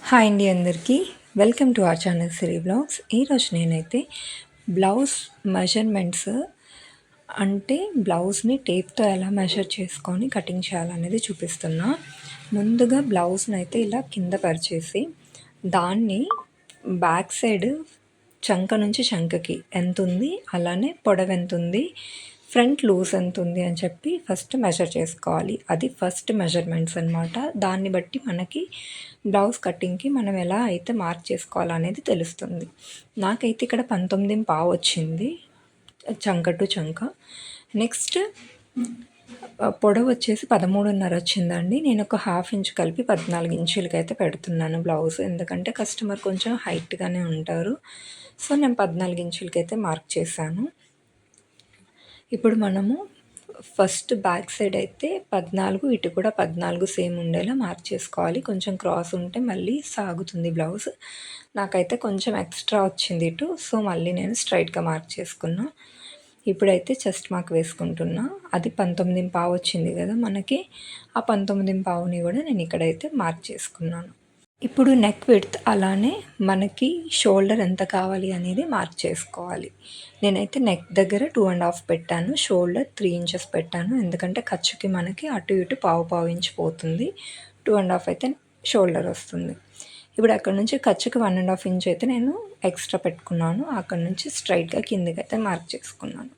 Hi అండి అందరికీ. Welcome to our channel Siri blogs. ఈరోజు నేనైతే బ్లౌజ్ మెజర్మెంట్స్ అంటే బ్లౌజ్ని టేప్తో ఎలా మెజర్ చేసుకొని కటింగ్ చేయాలనేది చూపిస్తున్నా. ముందుగా బ్లౌజ్ని అయితే ఇలా కింద పరిచేసి దాన్ని బ్యాక్ సైడ్ చంక నుంచి చంకకి ఎంత ఉంది, అలానే పొడవు ఎంత ఉంది, ఫ్రంట్ లూజ్ ఎంత ఉంది అని చెప్పి ఫస్ట్ మెజర్ చేసుకోవాలి. అది ఫస్ట్ మెజర్మెంట్స్ అనమాట. దాన్ని బట్టి మనకి బ్లౌజ్ కటింగ్కి మనం ఎలా అయితే మార్క్ చేసుకోవాలనేది తెలుస్తుంది. నాకైతే ఇక్కడ 19.5 వచ్చింది చంక టు చంక. నెక్స్ట్ పొడవు వచ్చేసి 13.5 వచ్చిందండి. నేను ఒక హాఫ్ ఇంచ్ కలిపి 14 ఇంచులకి అయితే పెడుతున్నాను బ్లౌజ్, ఎందుకంటే కస్టమర్ కొంచెం హైట్గానే ఉంటారు. సో నేను 14 ఇంచులకి అయితే మార్క్ చేశాను. ఇప్పుడు మనము ఫస్ట్ బ్యాక్ సైడ్ అయితే 14, ఇటు కూడా 14 సేమ్ ఉండేలా మార్క్ చేసుకోవాలి. కొంచెం క్రాస్ ఉంటే మళ్ళీ సాగుతుంది బ్లౌజ్. నాకైతే కొంచెం ఎక్స్ట్రా వచ్చింది ఇటు, సో మళ్ళీ నేను స్ట్రైట్గా మార్క్ చేసుకున్నా. ఇప్పుడైతే చెస్ట్ మార్క్ వేసుకుంటున్నా. అది 19.5 వచ్చింది కదా మనకి. ఆ 19.5ని కూడా నేను ఇక్కడైతే మార్క్ చేసుకున్నాను. ఇప్పుడు నెక్ విడ్త్ అలానే మనకి షోల్డర్ ఎంత కావాలి అనేది మార్క్ చేసుకోవాలి. నేనైతే నెక్ దగ్గర 2.5 పెట్టాను, షోల్డర్ 3 ఇంచెస్ పెట్టాను, ఎందుకంటే ఖర్చుకి మనకి అటు ఇటు పావు ఇంచ్ పోతుంది. 2.5 అయితే షోల్డర్ వస్తుంది. ఇప్పుడు అక్కడ నుంచి ఖర్చుకి 1.5 ఇంచ్ అయితే నేను ఎక్స్ట్రా పెట్టుకున్నాను. అక్కడ నుంచి స్ట్రైట్గా కిందకి అయితే మార్క్ చేసుకున్నాను.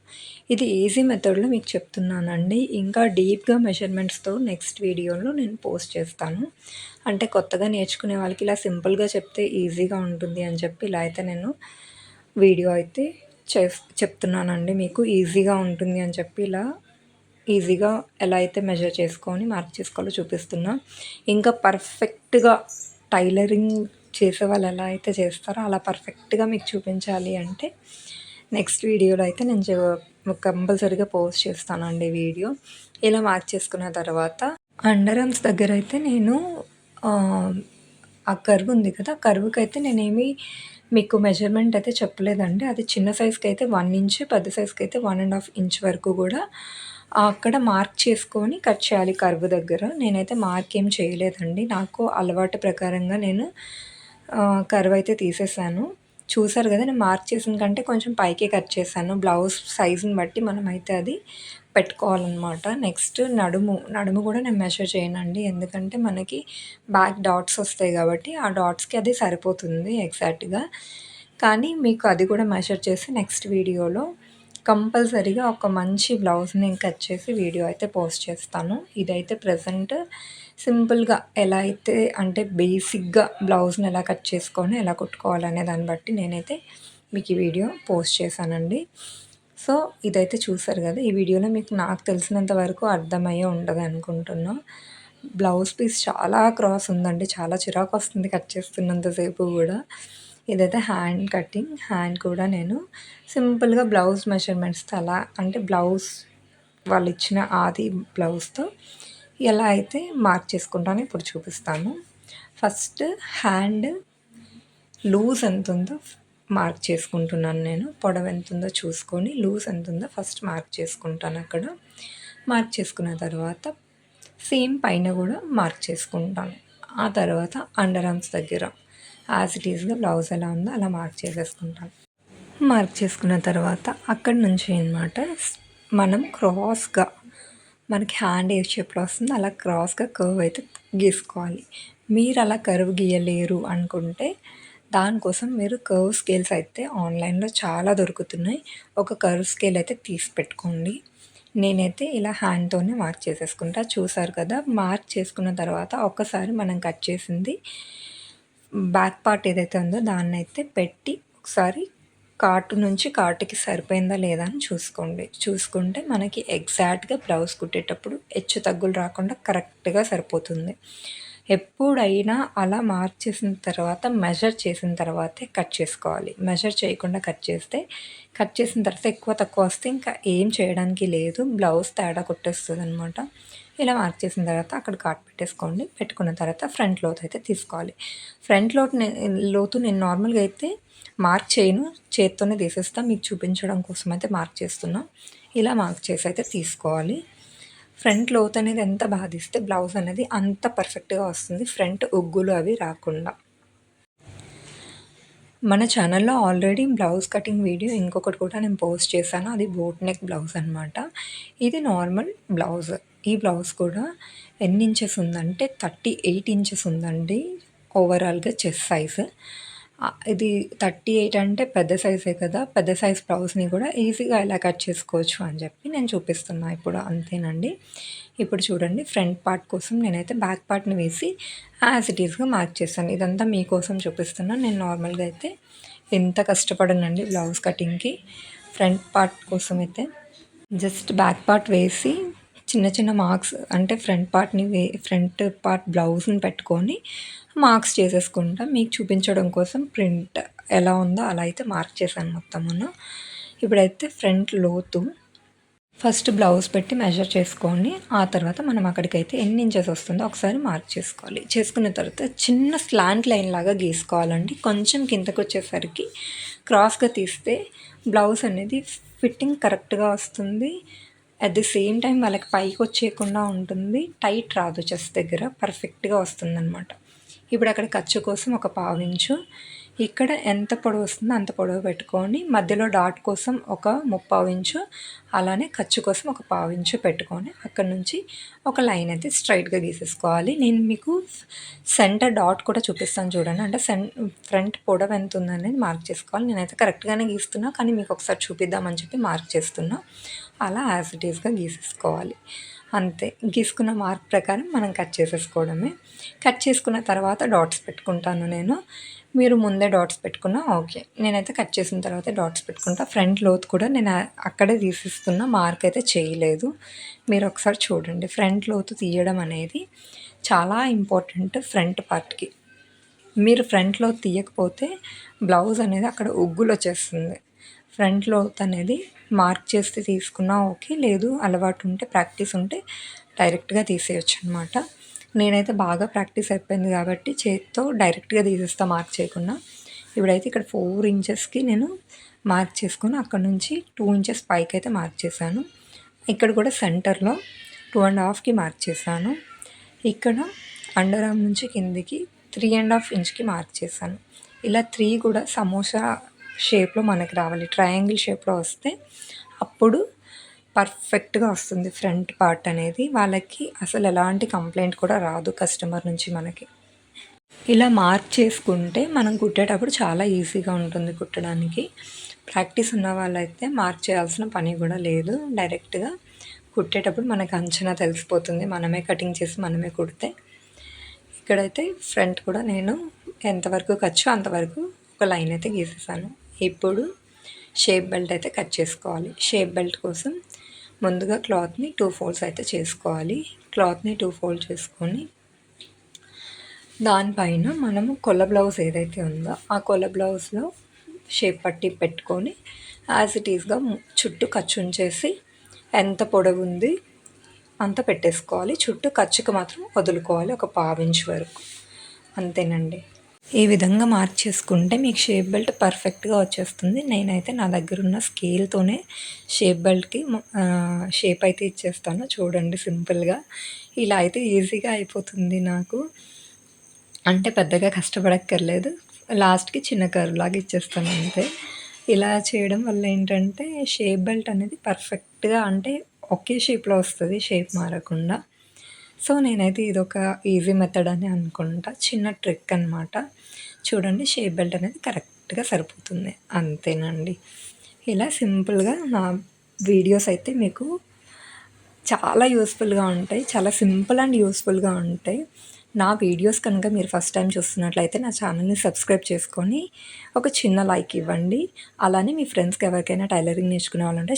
ఇది ఈజీ మెథడ్లో మీకు చెప్తున్నానండి. ఇంకా డీప్గా మెజర్మెంట్స్తో నెక్స్ట్ వీడియోలో నేను పోస్ట్ చేస్తాను. అంటే కొత్తగా నేర్చుకునే వాళ్ళకి ఇలా సింపుల్గా చెప్తే ఈజీగా ఉంటుంది అని చెప్పి ఇలా అయితే నేను వీడియో అయితే చెప్తున్నానండి. మీకు ఈజీగా ఉంటుంది అని చెప్పి ఇలా ఈజీగా ఎలా అయితే మెజర్ చేసుకొని మార్క్ చేసుకోవాలో చూపిస్తున్నా. ఇంకా పర్ఫెక్ట్గా టైలరింగ్ చేసే వాళ్ళు ఎలా అయితే చేస్తారో అలా పర్ఫెక్ట్గా మీకు చూపించాలి అంటే నెక్స్ట్ వీడియోలో అయితే నేను కంపల్సరీగా పోస్ట్ చేస్తానండి వీడియో. ఇలా మార్క్ చేసుకున్న తర్వాత అండర్ ఆర్మ్స్ దగ్గర అయితే నేను ఆ కర్వ్ ఉంది కదా, కర్వ్కి అయితే నేనేమి మీకు మెజర్మెంట్ అయితే చెప్పలేదండి. అది చిన్న సైజ్కి అయితే 1 ఇంచ్, పెద్ద సైజ్కి అయితే 1.5 ఇంచ్ వరకు కూడా అక్కడ మార్క్ చేసుకొని కట్ చేయాలి కర్వ్ దగ్గర. నేనైతే మార్క్ ఏం చేయలేదండి. నాకు అలవాటు ప్రకారంగా నేను కర్వ్ అయితే తీసేసాను. చూసారు కదా, నేను మార్క్ చేసిన కంటే కొంచెం పైకే కట్ చేశాను. బ్లౌజ్ సైజుని బట్టి మనమైతే అది పెట్టుకోవాలన్నమాట. నెక్స్ట్ నడుము కూడా నేను మెజర్ చేయనండి, ఎందుకంటే మనకి బ్యాక్ డాట్స్ వస్తాయి కాబట్టి ఆ డాట్స్కి అది సరిపోతుంది ఎగ్జాక్ట్గా. కానీ మీకు అది కూడా మెజర్ చేసి నెక్స్ట్ వీడియోలో కంపల్సరీగా ఒక మంచి బ్లౌజ్ని నేను కట్ చేసి వీడియో అయితే పోస్ట్ చేస్తాను. ఇదైతే ప్రజెంట్ సింపుల్గా ఎలా అయితే అంటే బేసిక్గా బ్లౌజ్ని ఎలా కట్ చేసుకొని ఎలా కుట్టుకోవాలనే దాన్ని బట్టి నేనైతే మీకు ఈ వీడియో పోస్ట్ చేశానండి. సో ఇదైతే చూసారు కదా, ఈ వీడియోలో మీకు నాకు తెలిసినంత వరకు అర్థమయ్యే ఉండదు అనుకుంటున్నా. బ్లౌజ్ పీస్ చాలా క్రాస్ ఉందండి, చాలా చిరాకు వస్తుంది కట్ చేస్తున్నంతసేపు కూడా. ఇదైతే హ్యాండ్ కటింగ్. హ్యాండ్ కూడా నేను సింపుల్గా బ్లౌజ్ మెజర్మెంట్స్తో అలా అంటే బ్లౌజ్ వాళ్ళు ఇచ్చిన ఆది బ్లౌజ్తో ఎలా అయితే మార్క్ చేసుకుంటానో ఇప్పుడు చూపిస్తాను. ఫస్ట్ హ్యాండ్ లూజ్ ఎంత ఉందో మార్క్ చేసుకుంటున్నాను నేను. పొడవు ఎంత ఉందో చూసుకొని లూజ్ ఎంత ఉందో ఫస్ట్ మార్క్ చేసుకుంటాను. అక్కడ మార్క్ చేసుకున్న తర్వాత సేమ్ పైన కూడా మార్క్ చేసుకుంటాను. ఆ తర్వాత అండర్ ఆర్మ్స్ దగ్గర యాజ్ ఇట్ ఈస్గా బ్లౌజ్ ఎలా ఉందో అలా మార్క్ చేసేసుకుంటాను. మార్క్ చేసుకున్న తర్వాత అక్కడి నుంచి అనమాట మనం క్రాస్గా మనకి హ్యాండ్ ఏ షేప్లో వస్తుందో అలా క్రాస్గా కర్వ్ అయితే గీసుకోవాలి. మీరు అలా కర్వ్ గీయలేరు అనుకుంటే దానికోసం మీరు కర్వ్ స్కేల్స్ అయితే ఆన్లైన్లో చాలా దొరుకుతున్నాయి. ఒక కర్వ్ స్కేల్ అయితే తీసి పెట్టుకోండి. నేనైతే ఇలా హ్యాండ్తోనే మార్క్ చేసేసుకుంటా. చూసారు కదా, మార్క్ చేసుకున్న తర్వాత ఒకసారి మనం కట్ చేసింది బ్యాక్ పార్ట్ ఏదైతే ఉందో దాన్ని అయితే పెట్టి ఒకసారి కాటు నుంచి కాటుకి సరిపోయిందా లేదా అని చూసుకుంటే మనకి ఎగ్జాక్ట్గా బ్లౌజ్ కుట్టేటప్పుడు హెచ్చు తగ్గులు రాకుండా కరెక్ట్గా సరిపోతుంది. ఎప్పుడైనా అలా మార్క్ చేసిన తర్వాత మెజర్ చేసిన తర్వాతే కట్ చేసుకోవాలి. మెజర్ చేయకుండా కట్ చేసిన తర్వాత ఎక్కువ తక్కువ వస్తే ఇంకా ఏం చేయడానికి లేదు, బ్లౌజ్ తేడా కొట్టేస్తుంది అనమాట. ఇలా మార్క్ చేసిన తర్వాత అక్కడ కాట్ పెట్టేసుకోండి. పెట్టుకున్న తర్వాత ఫ్రంట్ లోతు అయితే తీసుకోవాలి. ఫ్రంట్ లోతు నేను నార్మల్గా అయితే మార్క్ చేయను, చేత్తోనే తీసేస్తాను. మీకు చూపించడం కోసం అయితే మార్క్ చేస్తున్నా. ఇలా మార్క్ చేసి అయితే తీసుకోవాలి. ఫ్రంట్ లోత్ అనేది ఎంత బాధిస్తే బ్లౌజ్ అనేది అంత పర్ఫెక్ట్గా వస్తుంది, ఫ్రంట్ ఉగ్గులు అవి రాకుండా. మన ఛానల్లో ఆల్రెడీ బ్లౌజ్ కటింగ్ వీడియో ఇంకొకటి కూడా నేను పోస్ట్ చేశాను. అది బోట్ నెక్ బ్లౌజ్ అనమాట. ఇది నార్మల్ బ్లౌజ్. ఈ బ్లౌజ్ కూడా ఎన్ని ఇంచెస్ ఉందంటే 38 ఇంచెస్ ఉందండి ఓవరాల్‌గా చెస్ట్ సైజ్. ఇది 38 అంటే పెద్ద సైజే కదా! పెద్ద సైజ్ బ్లౌజ్‌ని కూడా ఈజీగా ఎలా కట్ చేసుకోవచ్చు అని చెప్పి నేను చూపిస్తున్నా ఇప్పుడు. అంతేనండి. ఇప్పుడు చూడండి, ఫ్రంట్ పార్ట్ కోసం నేనైతే బ్యాక్ పార్ట్‌ని వేసి యాజ్ ఇట్ ఈస్‌గా మార్క్ చేశాను. ఇదంతా మీకోసం చూపిస్తున్నాను. నేను నార్మల్‌గా అయితే ఎంత కష్టపడనండి బ్లౌజ్ కటింగ్‌కి. ఫ్రంట్ పార్ట్ కోసం అయితే జస్ట్ బ్యాక్ పార్ట్ వేసి చిన్న చిన్న మార్క్స్, అంటే ఫ్రంట్ పార్ట్ బ్లౌజ్ని పెట్టుకొని మార్క్స్ చేసేసుకుంటా. మీకు చూపించడం కోసం ప్రింట్ ఎలా ఉందో అలా అయితే మార్క్ చేశాను మొత్తమును. ఇప్పుడైతే ఫ్రంట్ లోతు ఫస్ట్ బ్లౌజ్ పెట్టి మెజర్ చేసుకొని, ఆ తర్వాత మనం అక్కడికైతే ఎన్ని ఇంచెస్ వస్తుందో ఒకసారి మార్క్ చేసుకోవాలి. చేసుకున్న తర్వాత చిన్న స్లాంట్ లైన్ లాగా గీసుకోవాలండి. కొంచెం కిందకు వచ్చేసరికి క్రాస్గా తీస్తే బ్లౌజ్ అనేది ఫిట్టింగ్ కరెక్ట్గా వస్తుంది. అట్ ది సేమ్ టైం వాళ్ళకి పైకి వచ్చేయకుండా ఉంటుంది. టైట్ రాదు, చెస్ట్ దగ్గర పర్ఫెక్ట్గా వస్తుందన్నమాట. ఇప్పుడు అక్కడ ఖర్చు కోసం ఒక పావించు, ఇక్కడ ఎంత పొడవు వస్తుందో అంత పొడవు పెట్టుకొని మధ్యలో డాట్ కోసం ఒక 3/4 ఇంచు, అలానే ఖర్చు కోసం ఒక 1/4 ఇంచు పెట్టుకొని అక్కడ నుంచి ఒక లైన్ అయితే స్ట్రైట్గా గీసేసుకోవాలి. నేను మీకు సెంటర్ డాట్ కూడా చూపిస్తాను చూడండి. అంటే ఫ్రంట్ పొడవు ఎంత ఉందనేది మార్క్ చేసుకోవాలి. నేనైతే కరెక్ట్గానే గీస్తున్నా, కానీ మీకు ఒకసారి చూపిద్దామని చెప్పి మార్క్ చేస్తున్నా. అలా యాజ్ ఇట్ ఈస్గా గీసేసుకోవాలి. అంతే, గీసుకున్న మార్క్ ప్రకారం మనం కట్ చేసేసుకోవడమే. కట్ చేసుకున్న తర్వాత డాట్స్ పెట్టుకుంటాను నేను. మీరు ముందే డాట్స్ పెట్టుకున్నా ఓకే. నేనైతే కట్ చేసిన తర్వాత డాట్స్ పెట్టుకుంటా. ఫ్రంట్ లోత్ కూడా నేను అక్కడే తీసిస్తున్నా, మార్క్ అయితే చేయలేదు. మీరు ఒకసారి చూడండి. ఫ్రంట్ లోతు తీయడం అనేది చాలా ఇంపార్టెంట్ ఫ్రంట్ పార్ట్కి. మీరు ఫ్రంట్ లోత్ తీయకపోతే బ్లౌజ్ అనేది అక్కడ ఉగ్గులు వచ్చేస్తుంది. ఫ్రంట్ లోత్ అనేది మార్క్ చేస్తే తీసుకున్నా ఓకే, లేదు అలవాటు ఉంటే ప్రాక్టీస్ ఉంటే డైరెక్ట్గా తీసేయచ్చు అనమాట. నేనైతే బాగా ప్రాక్టీస్ అయిపోయింది కాబట్టి చేతితో డైరెక్ట్గా తీసేస్తా మార్క్ చేయకుండా. ఇప్పుడైతే ఇక్కడ 4 ఇంచెస్కి నేను మార్క్ చేసుకొని అక్కడ నుంచి 2 ఇంచెస్ పైకి అయితే మార్క్ చేశాను. ఇక్కడ కూడా సెంటర్లో 2.5కి మార్క్ చేశాను. ఇక్కడ అండర్ ఆర్మ్ నుంచి కిందికి 3.5 ఇంచ్కి మార్క్ చేశాను. ఇలా 3 కూడా సమోసా షేప్లో మనకి రావాలి. ట్రయాంగిల్ షేప్లో వస్తే అప్పుడు పర్ఫెక్ట్గా వస్తుంది ఫ్రంట్ పార్ట్ అనేది. వాళ్ళకి అసలు ఎలాంటి కంప్లైంట్ కూడా రాదు కస్టమర్ నుంచి మనకి. ఇలా మార్క్ చేసుకుంటే మనం కుట్టేటప్పుడు చాలా ఈజీగా ఉంటుంది కుట్టడానికి. ప్రాక్టీస్ ఉన్న వాళ్ళైతే మార్క్ చేయాల్సిన పని కూడా లేదు. డైరెక్ట్గా కుట్టేటప్పుడు మనకు అంచనా తెలిసిపోతుంది, మనమే కటింగ్ చేసి మనమే కుడితే. ఇక్కడైతే ఫ్రంట్ కూడా నేను ఎంతవరకు ఖర్చు అంతవరకు ఒక లైన్ అయితే గీసేసాను. ఇప్పుడు షేప్ బెల్ట్ అయితే కట్ చేసుకోవాలి. షేప్ బెల్ట్ కోసం ముందుగా క్లాత్ని 2 ఫోల్డ్స్ అయితే చేసుకోవాలి. క్లాత్ని 2 ఫోల్డ్ చేసుకొని దానిపైన మనము కొల్ల బ్లౌజ్ ఏదైతే ఉందో ఆ కొల్ల బ్లౌజ్లో షేప్ పట్టి పెట్టుకొని యాజ్ ఇట్ ఈస్గా చుట్టూ ఖర్చు ఉంచేసి ఎంత పొడవు ఉంది అంత పెట్టేసుకోవాలి. చుట్టూ ఖర్చుకు మాత్రం వదులుకోవాలి ఒక 1/2 ఇంచ్ వరకు. అంతేనండి. ఈ విధంగా మార్క్ చేసుకుంటే మీకు షేప్ బెల్ట్ పర్ఫెక్ట్గా వచ్చేస్తుంది. నేనైతే నా దగ్గర ఉన్న స్కేల్తోనే షేప్ బెల్ట్కి షేప్ అయితే ఇచ్చేస్తాను. చూడండి, సింపుల్గా ఇలా అయితే ఈజీగా అయిపోతుంది నాకు. అంటే పెద్దగా కష్టపడక్కర్లేదు. లాస్ట్కి చిన్న కర్వ్ లాగా ఇచ్చేస్తాను అంతే. ఇలా చేయడం వల్ల ఏంటంటే షేప్ బెల్ట్ అనేది పర్ఫెక్ట్గా, అంటే ఒకే షేప్లో వస్తుంది, షేప్ మారకుండా. సో నేనైతే ఇదొక ఈజీ మెథడ్ అని అనుకుంటా. చిన్న ట్రిక్ అనమాట. చూడండి, షేప్ బెల్ట్ అనేది కరెక్ట్గా సరిపోతుంది. అంతేనండి. ఇలా సింపుల్గా నా వీడియోస్ అయితే మీకు చాలా యూస్ఫుల్గా ఉంటాయి. చాలా సింపుల్ అండ్ యూస్ఫుల్గా ఉంటాయి. నా వీడియోస్ కనుక మీరు ఫస్ట్ టైం చూస్తున్నట్లయితే నా ఛానల్ని సబ్స్క్రైబ్ చేసుకొని ఒక చిన్న లైక్ ఇవ్వండి. అలానే మీ ఫ్రెండ్స్కి ఎవరికైనా టైలరింగ్ నేర్చుకునే వాళ్ళంటే